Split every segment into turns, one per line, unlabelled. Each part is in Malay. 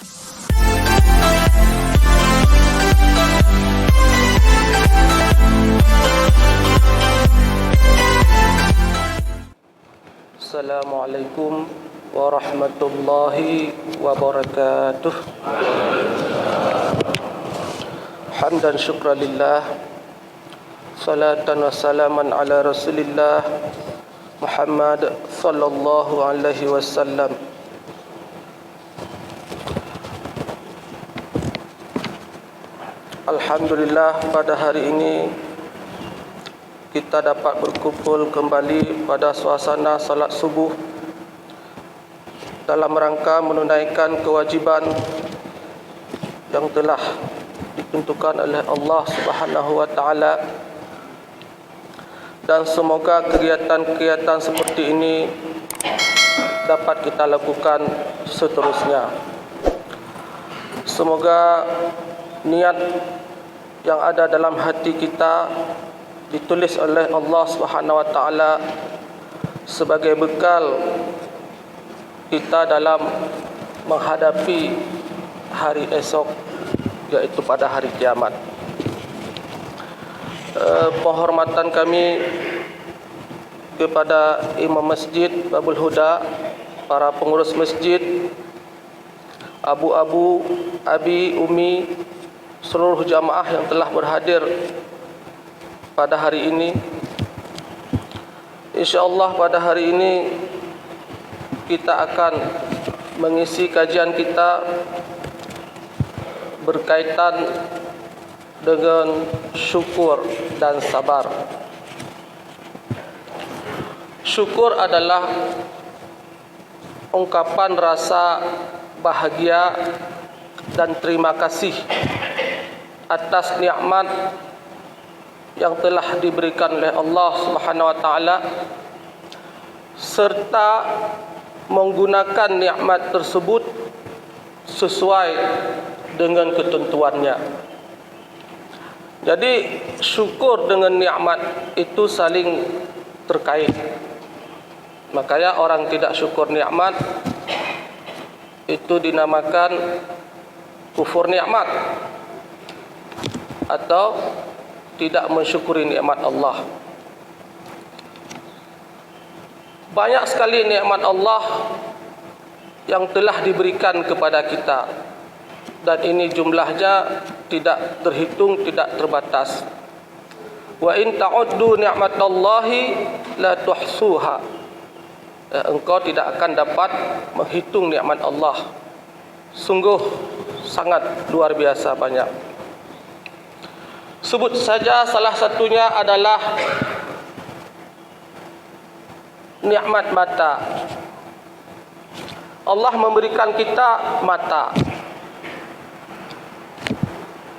Assalamualaikum warahmatullahi wabarakatuh. Hamdan syukran lillah, salatan wa salaman ala Rasulillah Muhammad sallallahu alaihi wasallam. Alhamdulillah, pada hari ini kita dapat berkumpul kembali pada suasana salat subuh dalam rangka menunaikan kewajiban yang telah ditentukan oleh Allah Subhanahu wa taala, dan semoga kegiatan-kegiatan seperti ini dapat kita lakukan seterusnya. Semoga niat yang ada dalam hati kita ditulis oleh Allah Subhanahu wa taala sebagai bekal kita dalam menghadapi hari esok, yaitu pada hari kiamat. Penghormatan kami kepada Imam Masjid Babul Huda, para pengurus masjid, abu-abu, abi, umi, seluruh jamaah yang telah berhadir pada hari ini. InsyaAllah pada hari ini kita akan mengisi kajian kita berkaitan dengan syukur dan sabar. Syukur adalah ungkapan rasa bahagia dan terima kasih atas nikmat yang telah diberikan oleh Allah Subhanahu wa taala, serta menggunakan nikmat tersebut sesuai dengan ketentuannya. Jadi syukur dengan nikmat itu saling terkait. Makanya orang tidak syukur nikmat itu dinamakan kufur nikmat atau tidak mensyukuri nikmat Allah. Banyak sekali nikmat Allah yang telah diberikan kepada kita, dan ini jumlahnya tidak terhitung, tidak terbatas. Wa in ta'uddu ni'matallahi la tuhsuha. Engkau tidak akan dapat menghitung nikmat Allah. Sungguh sangat luar biasa banyak. Sebut saja salah satunya adalah nikmat mata. Allah memberikan kita mata.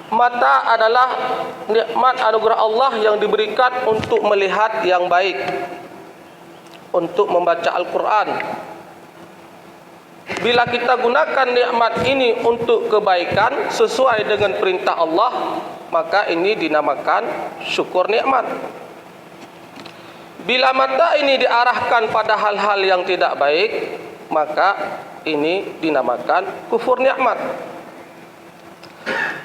Mata adalah nikmat anugerah Allah yang diberikan untuk melihat yang baik, untuk membaca Al-Quran. Bila kita gunakan nikmat ini untuk kebaikan sesuai dengan perintah Allah, maka ini dinamakan syukur nikmat. Bila mata ini diarahkan pada hal-hal yang tidak baik, maka ini dinamakan kufur nikmat.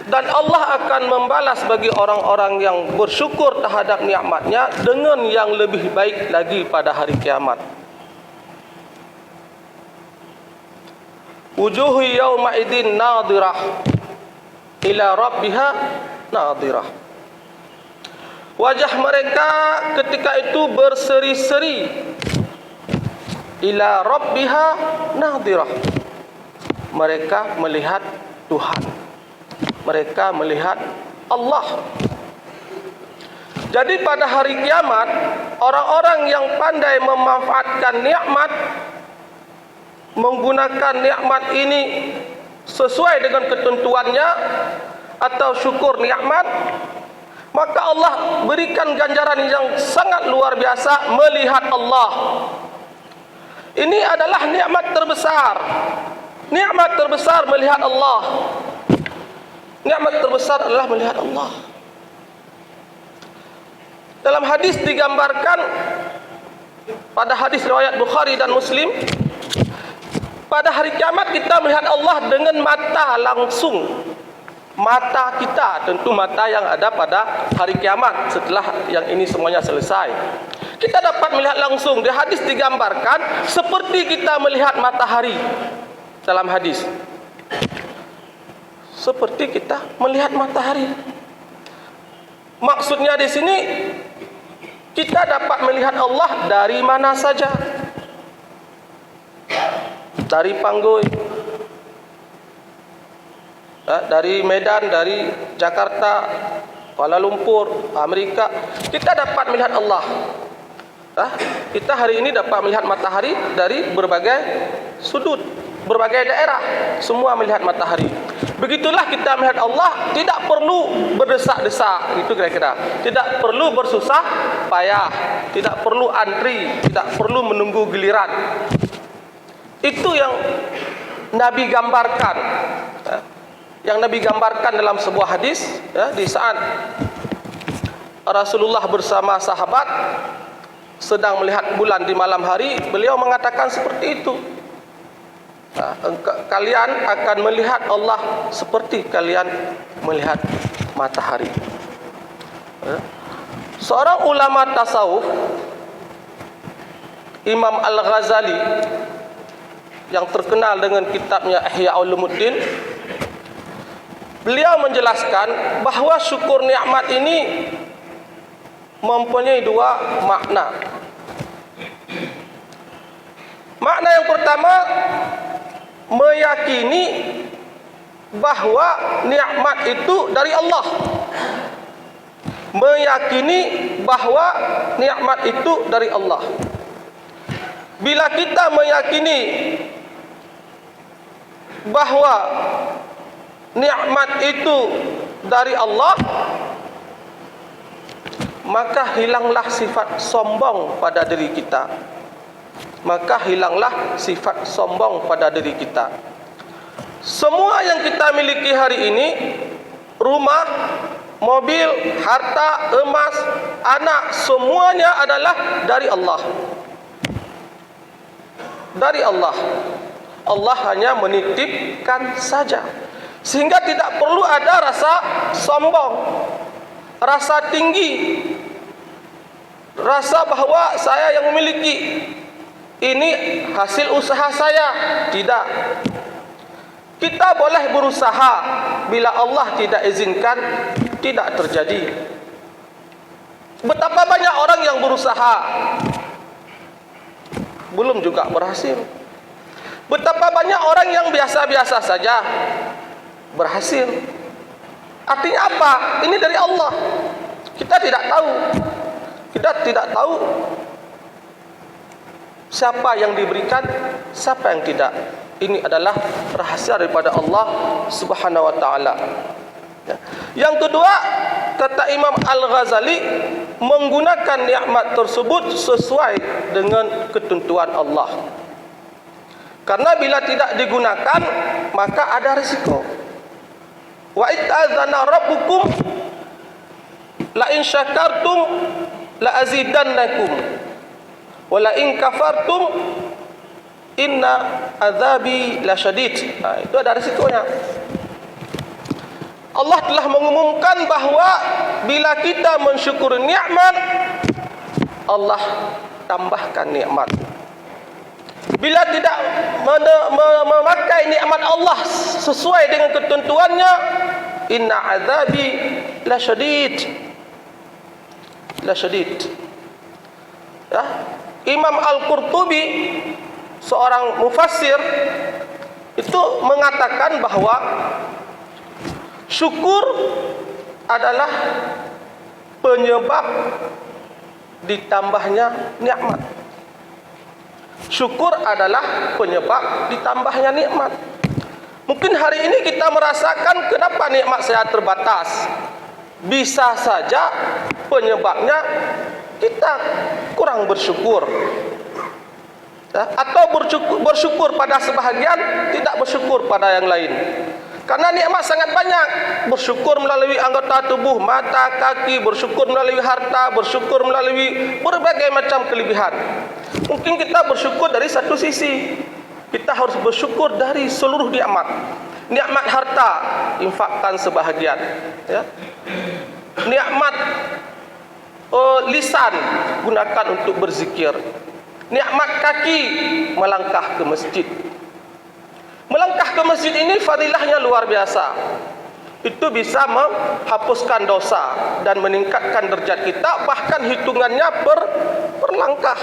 Dan Allah akan membalas bagi orang-orang yang bersyukur terhadap nikmatnya dengan yang lebih baik lagi pada hari kiamat. Wujuhu yawma idin nadirah ila rabbiha nadirah. Wajah mereka ketika itu berseri-seri. Ila rabbiha nadirah. Mereka melihat Tuhan. Mereka melihat Allah. Jadi pada hari kiamat, orang-orang yang pandai memanfaatkan nikmat, menggunakan nikmat ini sesuai dengan ketentuannya atau syukur nikmat, maka Allah berikan ganjaran yang sangat luar biasa, melihat Allah. Ini adalah nikmat terbesar. Nikmat terbesar melihat Allah. Nikmat terbesar adalah melihat Allah. Dalam hadis digambarkan, pada hadis riwayat Bukhari dan Muslim, Pada hari kiamat kita melihat Allah dengan mata langsung. Mata kita, tentu mata yang ada pada hari kiamat setelah yang ini semuanya selesai. Kita dapat melihat langsung. Di hadis digambarkan seperti kita melihat matahari. Dalam hadis, seperti kita melihat matahari. Maksudnya di sini kita dapat melihat Allah dari mana saja. Dari Panggul, dari Medan, dari Jakarta, Kuala Lumpur, Amerika, kita dapat melihat Allah. Kita hari ini dapat melihat matahari dari berbagai sudut, berbagai daerah, semua melihat matahari. Begitulah kita melihat Allah, tidak perlu berdesak-desak, itu kira-kira. Tidak perlu bersusah payah, tidak perlu antri, tidak perlu menunggu giliran. Itu yang Nabi gambarkan. Yang Nabi gambarkan dalam sebuah hadis, di saat Rasulullah bersama sahabat sedang melihat bulan di malam hari, beliau mengatakan seperti itu. Kalian akan melihat Allah seperti kalian melihat matahari. Seorang ulama tasawuf, Imam Al-Ghazali, yang terkenal dengan kitabnya Ihya Ulumuddin, beliau menjelaskan bahawa syukur nikmat ini mempunyai dua makna. Makna yang pertama, meyakini bahawa nikmat itu dari Allah. Meyakini bahawa nikmat itu dari Allah. Bila kita meyakini bahawa nikmat itu dari Allah, maka hilanglah sifat sombong pada diri kita. Maka hilanglah sifat sombong pada diri kita. Semua yang kita miliki hari ini, rumah, mobil, harta, emas, anak, semuanya adalah dari Allah. Dari Allah. Allah hanya menitipkan saja. Sehingga tidak perlu ada rasa sombong, rasa tinggi, rasa bahawa saya yang memiliki, ini hasil usaha saya. Tidak. Kita boleh berusaha, bila Allah tidak izinkan, tidak terjadi. Betapa banyak orang yang berusaha, belum juga berhasil. Betapa banyak orang yang biasa-biasa saja berhasil. Artinya apa? Ini dari Allah. Kita tidak tahu. Kita tidak tahu siapa yang diberikan, siapa yang tidak. Ini adalah rahasia daripada Allah Subhanahu wa taala. Yang kedua, kata Imam Al-Ghazali, menggunakan nikmat tersebut sesuai dengan ketentuan Allah. Karena bila tidak digunakan, maka ada risiko. Wa idzana rabbukum la in syakartum la azidannakum wa la in kafartum inna azabi lasyadid. Itu ada risikonya. Allah telah mengumumkan bahawa bila kita mensyukuri nikmat, Allah tambahkan nikmat. Bila tidak memakai nikmat Allah sesuai dengan ketentuannya, inna azabi lasyadid. Lasyadid. Ya, Imam Al-Qurtubi, seorang mufassir, itu mengatakan bahawa syukur adalah penyebab ditambahnya nikmat. Syukur adalah penyebab ditambahnya nikmat. Mungkin hari ini kita merasakan kenapa nikmat saya terbatas. Bisa saja penyebabnya kita kurang bersyukur. Atau bersyukur pada sebahagian, tidak bersyukur pada yang lain. Karena nikmat sangat banyak. Bersyukur melalui anggota tubuh, mata, kaki, bersyukur melalui harta, bersyukur melalui berbagai macam kelebihan. Mungkin kita bersyukur dari satu sisi, kita harus bersyukur dari seluruh nikmat. Nikmat harta, infakkan sebahagian, ya. Nikmat lisan, gunakan untuk berzikir. Nikmat kaki, melangkah ke masjid. Melangkah ke masjid ini fadilahnya luar biasa. Itu bisa menghapuskan dosa dan meningkatkan derajat kita, bahkan hitungannya per langkah.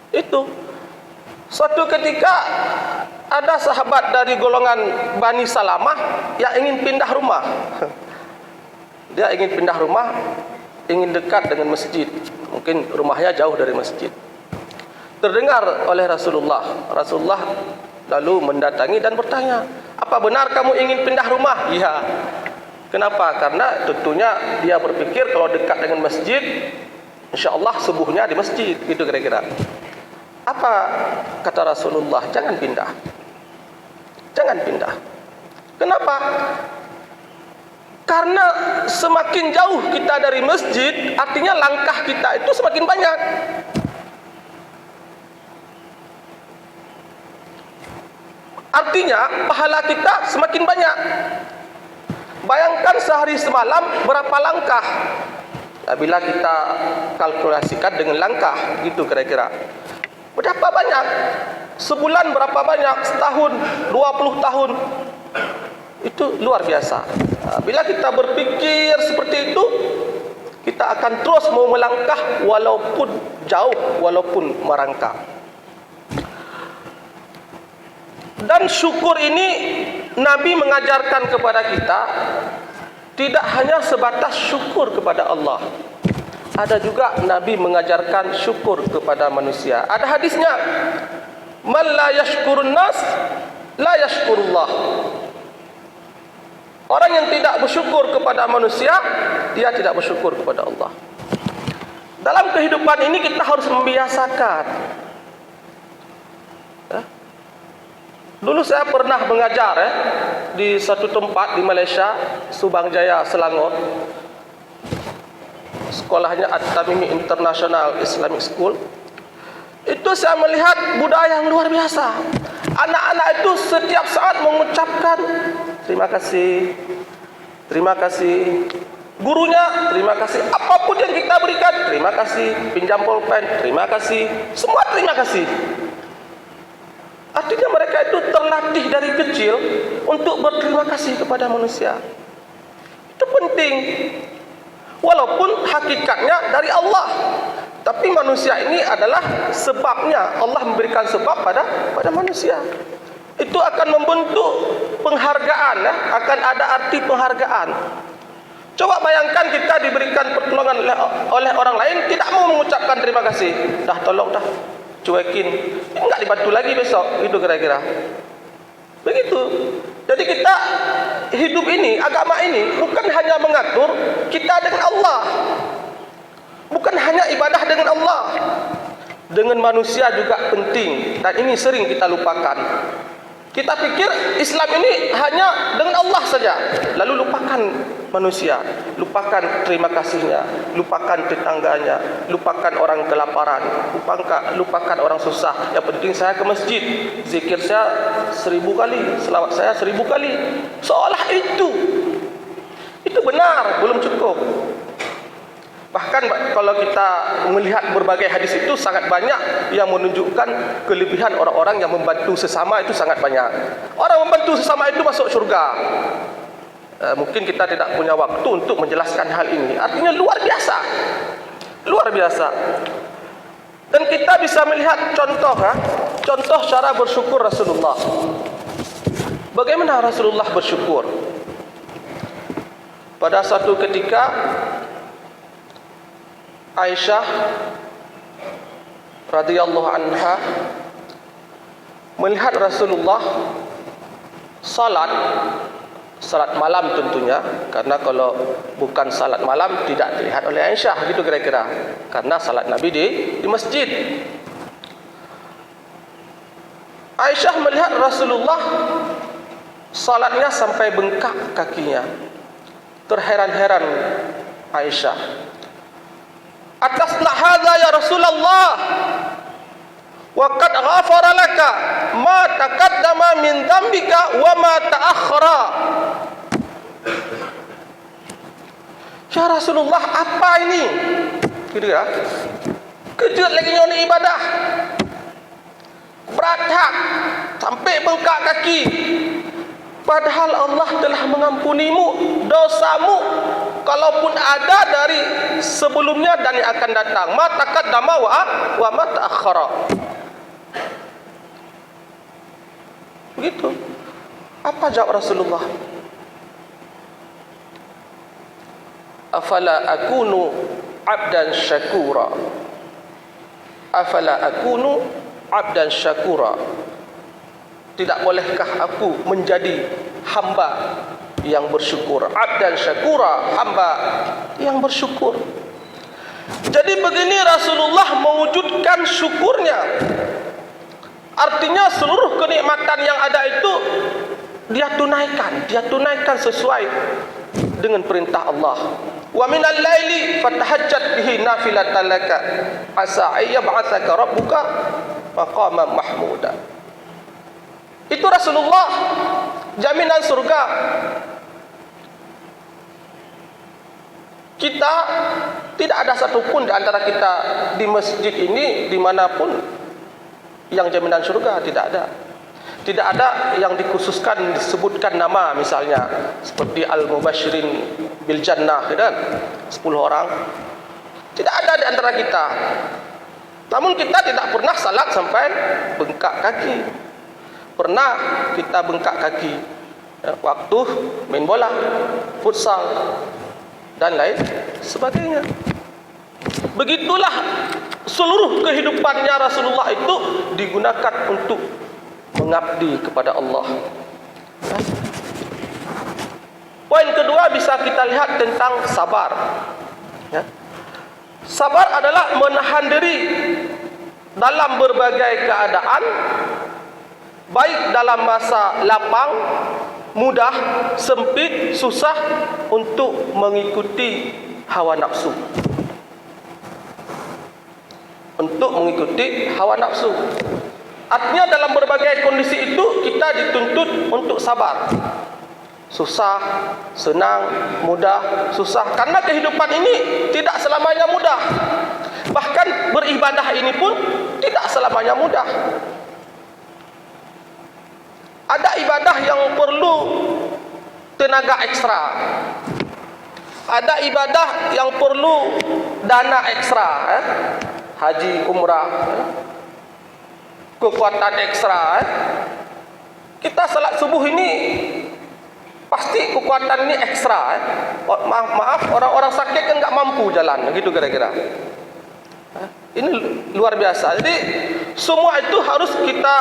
Itu suatu ketika ada sahabat dari golongan Bani Salamah yang ingin pindah rumah. Dia ingin pindah rumah, ingin dekat dengan masjid. Mungkin rumahnya jauh dari masjid. Terdengar oleh Rasulullah. Rasulullah lalu mendatangi dan bertanya, apa benar kamu ingin pindah rumah? Iya. Kenapa? Karena tentunya dia berpikir kalau dekat dengan masjid, insya Allah subuhnya di masjid. Gitu kira-kira. Apa kata Rasulullah? Jangan pindah. Jangan pindah. Kenapa? Karena semakin jauh kita dari masjid, artinya langkah kita itu semakin banyak. Artinya pahala kita semakin banyak. Bayangkan sehari semalam berapa langkah. Bila kita kalkulasikan dengan langkah, gitu kira-kira. Berapa banyak? Sebulan berapa banyak? Setahun, 20 tahun. Itu luar biasa. Bila kita berpikir seperti itu, kita akan terus mau melangkah walaupun jauh, walaupun merangkak. Dan syukur ini Nabi mengajarkan kepada kita tidak hanya sebatas syukur kepada Allah. Ada juga Nabi mengajarkan syukur kepada manusia. Ada hadisnya, man la yashkurun nas la yashkurullah. Orang yang tidak bersyukur kepada manusia, dia tidak bersyukur kepada Allah. Dalam kehidupan ini kita harus membiasakan. Dulu saya pernah mengajar di satu tempat di Malaysia, Subang Jaya, Selangor. Sekolahnya At-Tamimi International Islamic School. Itu saya melihat budaya yang luar biasa. Anak-anak itu setiap saat mengucapkan terima kasih, terima kasih. Gurunya terima kasih. Apapun yang kita berikan, terima kasih. Pinjam pulpen, terima kasih. Semua terima kasih. Artinya mereka itu terlatih dari kecil untuk berterima kasih kepada manusia. Itu penting. Walaupun hakikatnya dari Allah, tapi manusia ini adalah sebabnya. Allah memberikan sebab pada manusia. Itu akan membentuk penghargaan, akan ada arti penghargaan. Coba bayangkan kita diberikan pertolongan oleh orang lain, tidak mau mengucapkan terima kasih. Dah tolong dah, cuekin, enggak dibantu lagi besok. Itu kira-kira begitu. Jadi kita hidup ini, agama ini bukan hanya mengatur kita dengan Allah, bukan hanya ibadah dengan Allah, dengan manusia juga penting. Dan ini sering kita lupakan. Kita pikir Islam ini hanya dengan Allah saja, lalu lupakan manusia, lupakan terima kasihnya, lupakan tetangganya, lupakan orang kelaparan, lupakan orang susah. Yang penting saya ke masjid, zikir saya 1000 kali, selawat saya 1000 kali. Seolah itu benar, belum cukup. Bahkan kalau kita melihat berbagai hadis itu sangat banyak yang menunjukkan kelebihan orang-orang yang membantu sesama, itu sangat banyak. Orang membantu sesama itu masuk syurga. Mungkin kita tidak punya waktu untuk menjelaskan hal ini. Artinya luar biasa. Luar biasa. Dan kita bisa melihat contoh cara bersyukur Rasulullah. Bagaimana Rasulullah bersyukur? Pada satu ketika Aisyah radhiyallahu anha melihat Rasulullah salat malam tentunya, karena kalau bukan salat malam tidak dilihat oleh Aisyah, gitu kira-kira, karena salat Nabi di masjid. Aisyah melihat Rasulullah salatnya sampai bengkak kakinya. Terheran-heran Aisyah, atasna hadza ya Rasulullah, wa qad ghafara laka ma taqaddama min dzambika wa ma ta'akhkhara. Ya Rasulullah, apa ini? Gitu ya. Kejut lagi nyon ibadah. Berat sampai bengkak kaki. Padahal Allah telah mengampunimu dosamu, kalaupun ada dari sebelumnya dan yang akan datang. Ma taqaddama wa ma ta'akhkhara. Begitu. Apa jawab Rasulullah? Afala akunu abdan syakura. Afala akunu abdan syakura. Tidak bolehkah aku menjadi hamba yang bersyukur? Abdan syakura, hamba yang bersyukur. Jadi begini Rasulullah mewujudkan syukurnya. Artinya seluruh kenikmatan yang ada itu dia tunaikan sesuai dengan perintah Allah. Wa minal laili fatahajjat bihi nafilatan laka asa ayyab'atsaka rabbuka maqaman mahmuda. Itu Rasulullah, jaminan surga. Kita tidak ada satupun di antara kita di masjid ini dimanapun yang jaminan surga, tidak ada. Tidak ada yang dikhususkan disebutkan nama, misalnya seperti al-mubasyirin bil jannah, kan? 10 orang. Tidak ada di antara kita. Namun kita tidak pernah salat sampai bengkak kaki. Pernah kita bengkak kaki waktu main bola, futsal dan lain sebagainya. Begitulah seluruh kehidupannya Rasulullah itu digunakan untuk mengabdi kepada Allah. Poin kedua bisa kita lihat tentang sabar. Sabar adalah menahan diri dalam berbagai keadaan, baik dalam masa lapang, mudah, sempit, susah, untuk mengikuti hawa nafsu. Untuk mengikuti hawa nafsu. Artinya dalam berbagai kondisi itu kita dituntut untuk sabar. Susah, senang, mudah, susah. Karena kehidupan ini tidak selamanya mudah. Bahkan beribadah ini pun tidak selamanya mudah. Ada ibadah yang perlu tenaga ekstra. Ada ibadah yang perlu dana ekstra, haji, umrah, kekuatan ekstra. Kita salat subuh ini pasti kekuatan ini ekstra. Maaf, orang-orang sakit kan nggak mampu jalan, gitu kira-kira. Ini luar biasa. Jadi semua itu harus kita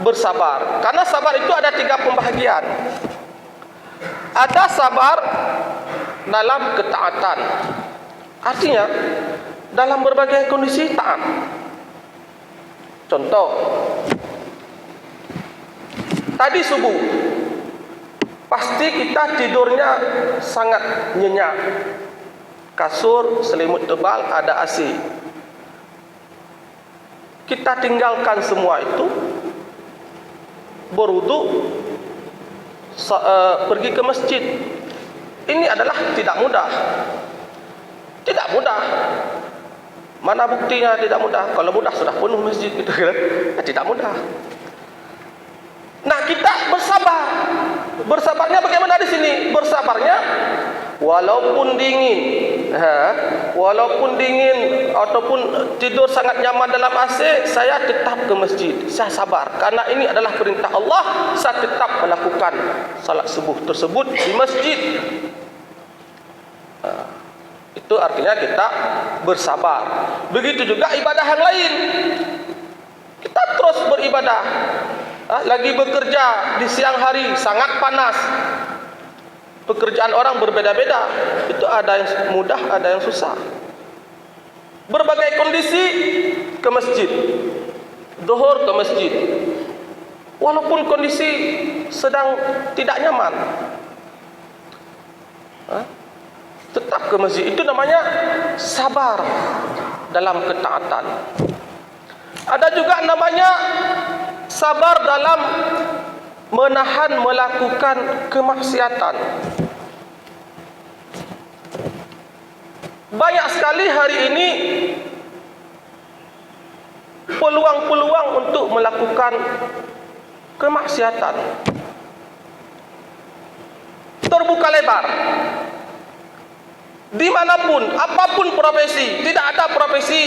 bersabar. Karena sabar itu ada 3 pembahagian. Ada sabar dalam ketaatan. Artinya dalam berbagai kondisi taat. Contoh, tadi subuh pasti kita tidurnya sangat nyenyak. Kasur, selimut tebal, ada AC. Kita tinggalkan semua itu, berwudu, pergi ke masjid. Ini adalah tidak mudah. Tidak mudah. Mana buktinya tidak mudah? Kalau mudah sudah penuh masjid, gitu kan? Tidak mudah. Nah, kita bersabar. Bersabarnya bagaimana di sini? Bersabarnya walaupun dingin, walaupun dingin ataupun tidur sangat nyaman dalam AC, saya tetap ke masjid. Saya sabar karena ini adalah perintah Allah. Saya tetap melakukan salat subuh tersebut di masjid. Itu artinya kita bersabar. Begitu juga ibadah yang lain. Kita terus beribadah. Lagi bekerja di siang hari sangat panas. Pekerjaan orang berbeda-beda. Itu ada yang mudah, ada yang susah. Berbagai kondisi ke masjid. Zuhur ke masjid. Walaupun kondisi sedang tidak nyaman, tetap ke masjid. Itu namanya sabar dalam ketaatan. Ada juga namanya sabar dalam menahan melakukan kemaksiatan. Banyak sekali hari ini peluang-peluang untuk melakukan kemaksiatan terbuka lebar. Dimanapun, apapun profesi, tidak ada profesi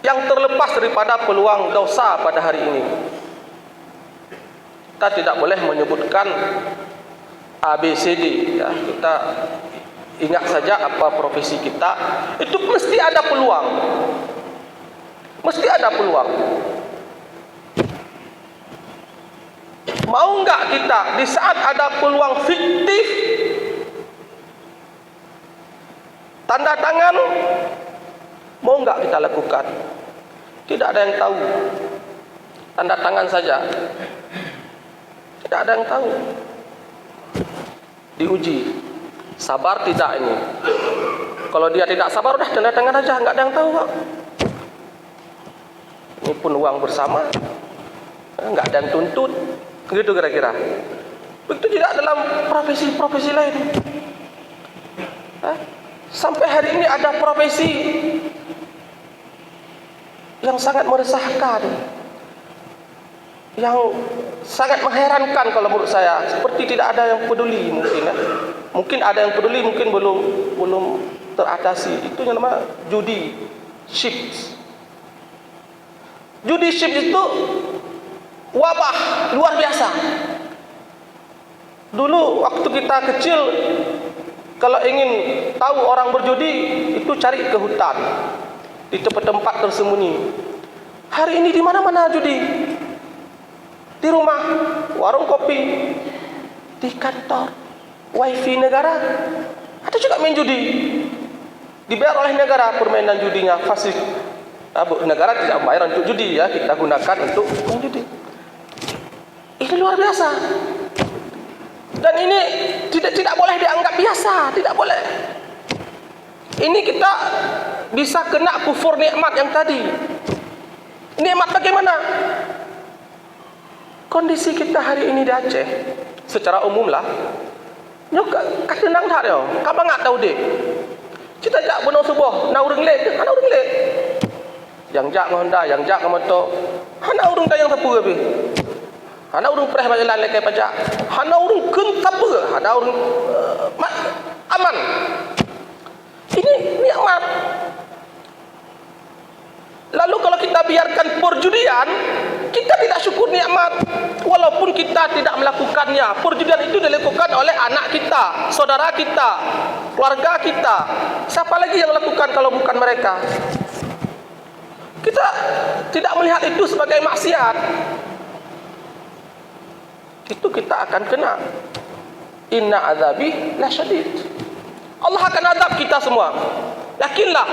yang terlepas daripada peluang dosa pada hari ini. Kita tidak boleh menyebutkan ABCD, ya. Kita ingat saja apa profesi kita, itu mesti ada peluang. Mesti ada peluang. Mau enggak kita di saat ada peluang fiktif, tanda tangan, mau enggak kita lakukan? Tidak ada yang tahu. Tanda tangan saja. Tidak ada yang tahu. Diuji. Sabar tidak ini. Kalau dia tidak sabar, udah tanda tangan aja, enggak ada yang tahu kok. Ini pun uang bersama, enggak ada yang tuntut. Gitu kira-kira. Begitu juga dalam profesi-profesi lain. Sampai hari ini ada profesi yang sangat meresahkan, yang sangat mengherankan kalau menurut saya. Seperti tidak ada yang peduli mungkin, ya. Mungkin ada yang peduli, mungkin belum teratasi. Itu yang nama judi chips. Judi chips itu wabah luar biasa. Dulu waktu kita kecil, kalau ingin tahu orang berjudi, itu cari ke hutan, di tempat-tempat tersembunyi. Hari ini di mana-mana judi. Di rumah, warung kopi, di kantor, wifi negara, ada juga main judi. Dibayar oleh negara permainan judinya, fasilitas. Negara tidak membayar untuk judi, ya, kita gunakan untuk main judi. Ini luar biasa. Dan ini tidak boleh dianggap biasa, tidak boleh. Ini kita bisa kena kufur nikmat yang tadi. Nikmat bagaimana? Kondisi kita hari ini di Aceh, secara umum lah, nyok katenang dah dia. Kamu nggak tahu deh. Kita jak bunuh subuh, na urang lek, ana urang lek. Yang jak Honda, yang jak motor, ana urang dah yang sapu ke. Hana urung pereh bajalan lekai pajak. Hana urung kentap ke. Hana urung aman. Ini nikmat. Lalu kalau kita biarkan perjudian, kita tidak syukur nikmat. Walaupun kita tidak melakukannya. Perjudian itu dilakukan oleh anak kita, saudara kita, keluarga kita. Siapa lagi yang lakukan kalau bukan mereka? Kita tidak melihat itu sebagai maksiat. Itu kita akan kena. Inna azabi la syadid. Allah akan azab kita semua. Yakinlah,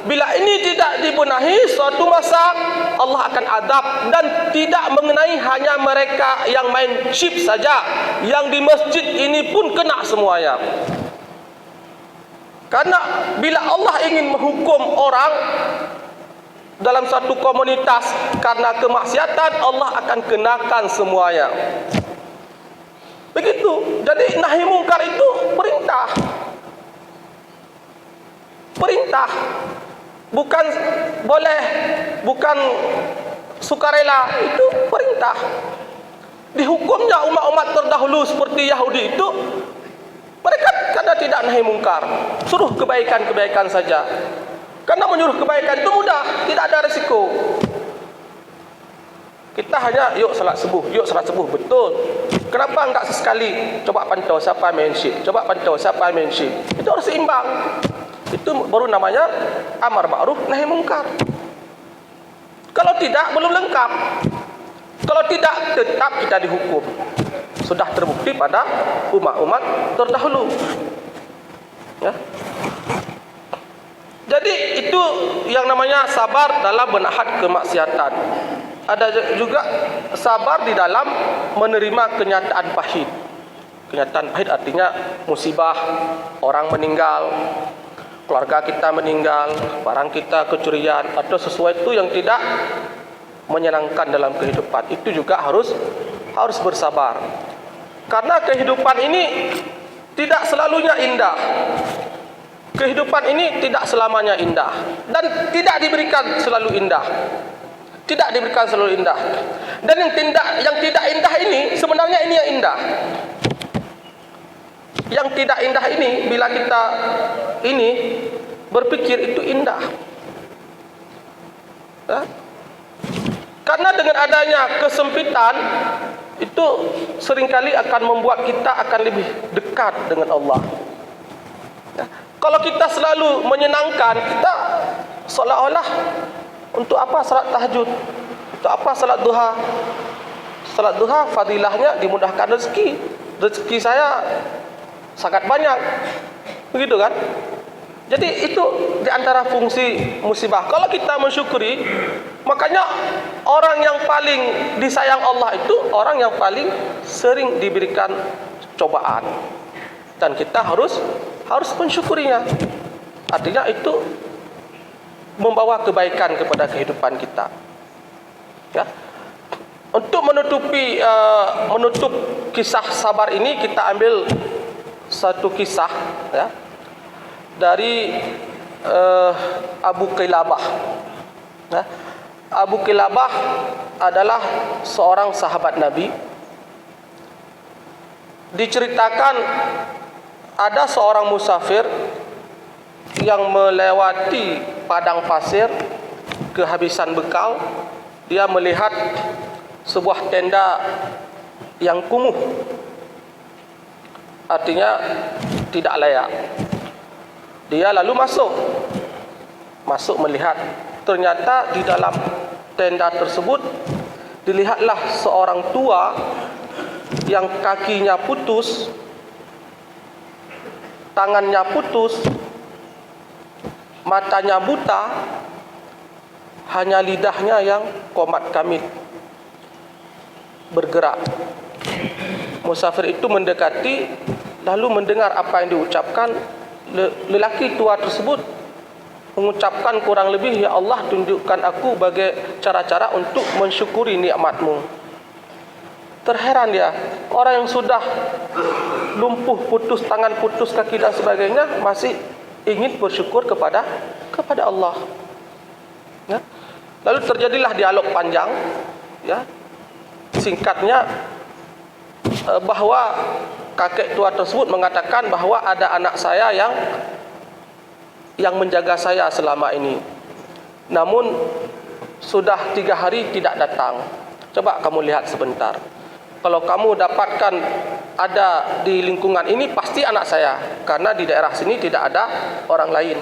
bila ini tidak dibenahi, suatu masa Allah akan azab. Dan tidak mengenai hanya mereka yang main chip saja. Yang di masjid ini pun kena semuanya. Karena bila Allah ingin menghukum orang dalam satu komunitas karena kemaksiatan, Allah akan kenakan semuanya. Begitu. Jadi nahi mungkar itu perintah. Perintah. Bukan boleh, bukan sukarela, itu perintah. Dihukumnya umat-umat terdahulu seperti Yahudi itu, mereka karena tidak nahi mungkar, suruh kebaikan-kebaikan saja. Karena menyuruh kebaikan itu mudah, tidak ada resiko. Kita hanya yuk salat subuh, betul. Kenapa enggak sesekali coba pantau siapa main syid, coba pantau siapa main syid. Itu harus seimbang. Itu baru namanya amar ma'ruf nahi mungkar. Kalau tidak, belum lengkap. Kalau tidak, tetap kita dihukum. Sudah terbukti pada umat-umat terdahulu. Ya. Jadi itu yang namanya sabar dalam menahan kemaksiatan. Ada juga sabar di dalam menerima kenyataan pahit. Kenyataan pahit artinya musibah, orang meninggal. keluarga kita meninggal, barang kita kecurian atau sesuatu yang tidak menyenangkan dalam kehidupan, itu juga harus bersabar. Karena kehidupan ini tidak selalunya indah. Kehidupan ini tidak selamanya indah dan tidak diberikan selalu indah. Tidak diberikan selalu indah. Dan yang tidak indah ini sebenarnya ini yang indah. Yang tidak indah ini bila kita ini berpikir itu indah. Ya? Karena dengan adanya kesempitan itu seringkali akan membuat kita akan lebih dekat dengan Allah. Ya? Kalau kita selalu menyenangkan, kita seolah-olah untuk apa salat tahajud? Untuk apa salat duha? Salat duha fadilahnya dimudahkan rezeki. Rezeki saya sangat banyak. Begitu kan? Jadi itu di antara fungsi musibah. Kalau kita mensyukuri, makanya orang yang paling disayang Allah itu orang yang paling sering diberikan cobaan. Dan kita harus mensyukurinya. Artinya itu membawa kebaikan kepada kehidupan kita. Ya. Untuk menutup kisah sabar ini, kita ambil satu kisah ya, dari Abu Qilabah. Ya. Abu Qilabah adalah seorang sahabat Nabi. Diceritakan ada seorang musafir yang melewati padang pasir kehabisan bekal. Dia melihat sebuah tenda yang kumuh, artinya tidak layak. Dia lalu masuk melihat. Ternyata di dalam tenda tersebut dilihatlah seorang tua yang kakinya putus, tangannya putus, matanya buta, hanya lidahnya yang komat kamit bergerak. Musafir itu mendekati, lalu mendengar apa yang diucapkan. Lelaki tua tersebut mengucapkan kurang lebih, ya Allah, tunjukkan aku bagai cara-cara untuk mensyukuri nikmat-Mu. Terheran dia, orang yang sudah lumpuh, putus tangan, putus kaki dan sebagainya masih ingin bersyukur kepada Allah. Ya. Lalu terjadilah dialog panjang. Ya. Singkatnya, bahwa kakek tua tersebut mengatakan bahwa ada anak saya yang menjaga saya selama ini. Namun sudah 3 hari tidak datang. Coba kamu lihat sebentar. Kalau kamu dapatkan ada di lingkungan ini, pasti anak saya, karena di daerah sini tidak ada orang lain.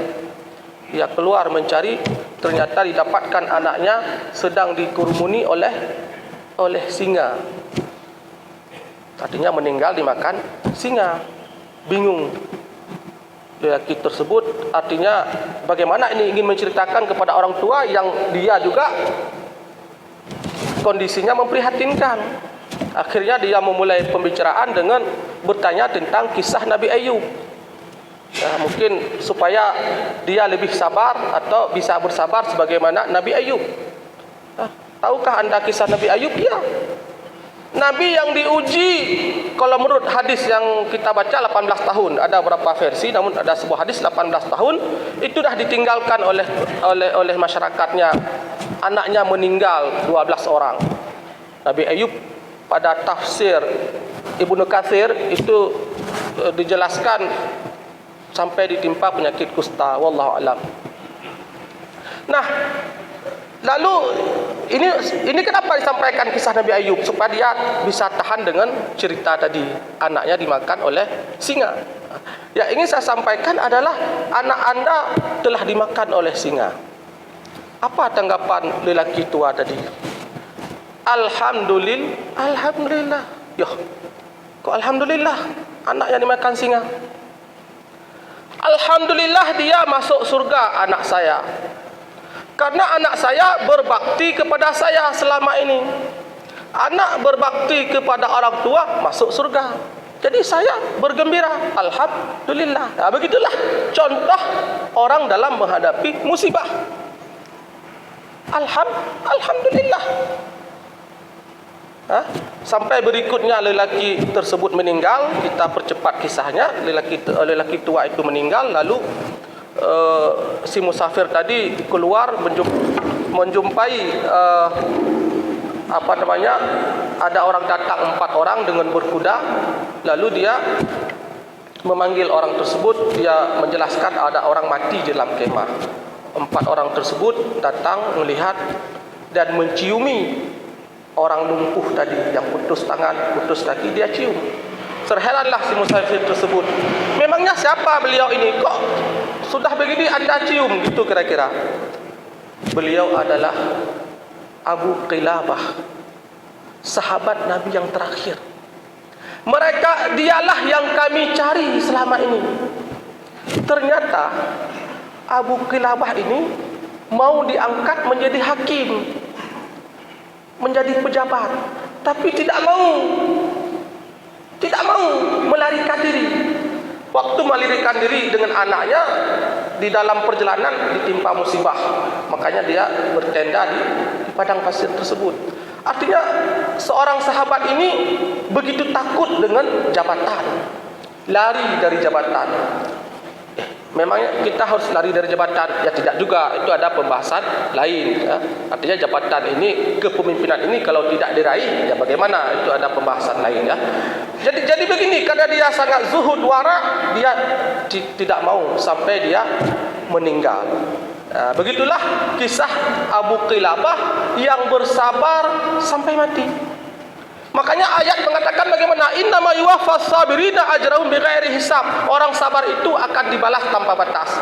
Dia keluar mencari, ternyata didapatkan anaknya sedang dikerumuni oleh singa. Artinya meninggal dimakan singa. Bingung lelaki tersebut, artinya bagaimana ini ingin menceritakan kepada orang tua yang dia juga kondisinya memprihatinkan. Akhirnya dia memulai pembicaraan dengan bertanya tentang kisah Nabi Ayub. Ya, mungkin supaya dia lebih sabar atau bisa bersabar sebagaimana Nabi Ayub. Tahukah anda kisah Nabi Ayub? Ya. Nabi yang diuji, kalau menurut hadis yang kita baca 18 tahun, ada beberapa versi, namun ada sebuah hadis 18 tahun itu dah ditinggalkan oleh masyarakatnya. Anaknya meninggal 12 orang. Nabi Ayub pada tafsir Ibnu Katsir itu dijelaskan sampai ditimpa penyakit kusta, wallahu alam. Nah, lalu ini kenapa disampaikan kisah Nabi Ayub? Supaya dia bisa tahan dengan cerita tadi, anaknya dimakan oleh singa. Yang ingin saya sampaikan adalah anak anda telah dimakan oleh singa. Apa tanggapan lelaki tua tadi? Alhamdulillah. Yoh, kok alhamdulillah anaknya dimakan singa? Alhamdulillah dia masuk surga anak saya. Karena anak saya berbakti kepada saya selama ini. Anak berbakti kepada orang tua masuk surga. Jadi saya bergembira, alhamdulillah. Nah, begitulah contoh orang dalam menghadapi musibah. Alhamdulillah. Sampai berikutnya lelaki tersebut meninggal, kita percepat kisahnya. Lelaki tua itu meninggal, lalu si musafir tadi keluar menjumpai ada orang datang 4 orang dengan berkuda. Lalu dia memanggil orang tersebut, dia menjelaskan ada orang mati di dalam kemah. 4 orang tersebut datang melihat dan menciumi orang lumpuh tadi yang putus tangan, putus kaki, dia cium. Terheranlah si musafir tersebut. Memangnya siapa beliau ini? Kok sudah begini anda cium gitu kira-kira? Beliau adalah Abu Qilabah, sahabat Nabi yang terakhir. Dialah yang kami cari selama ini. Ternyata Abu Qilabah ini mau diangkat menjadi hakim, menjadi pejabat, tapi tidak mau melarikan diri. Waktu melarikan diri dengan anaknya, di dalam perjalanan ditimpa musibah, makanya dia bertenda di padang pasir tersebut. Artinya seorang sahabat ini begitu takut dengan jabatan, lari dari jabatan. Memangnya kita harus lari dari jabatan? Ya tidak juga, itu ada pembahasan lain ya. Artinya jabatan ini, kepemimpinan ini kalau tidak diraih, ya bagaimana? Itu ada pembahasan lain ya. Jadi begini, karena dia sangat zuhud wara, dia tidak mau sampai dia meninggal. Begitulah kisah Abu Qilabah yang bersabar sampai mati. Makanya ayat mengatakan bagaimana? Innama yuwaffas sabirina ajrahum bighairi hisab. Orang sabar itu akan dibalas tanpa batas.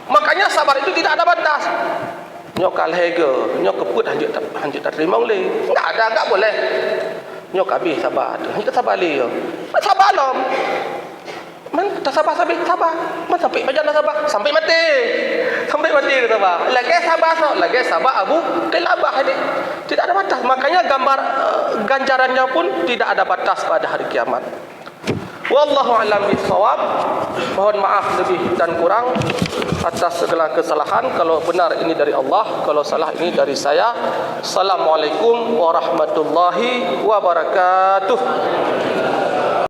Makanya sabar itu tidak ada batas. Nyok kalhege, nyok keput hanjut tak terima boleh. Enggak boleh. Nyok habis sabar. Hanjut sabar le. Sabar lom. Man tak sabar. Man sampai berjalan sabar sampai mati. Sampai mati dia sabar. Lagi sabar Abu Qilabah ini. Tidak ada batas. Makanya ganjarannya pun tidak ada batas pada hari kiamat. Wallahu a'lam bishawab. Mohon maaf lebih dan kurang atas segala kesalahan. Kalau benar ini dari Allah, kalau salah ini dari saya. Assalamualaikum warahmatullahi wabarakatuh.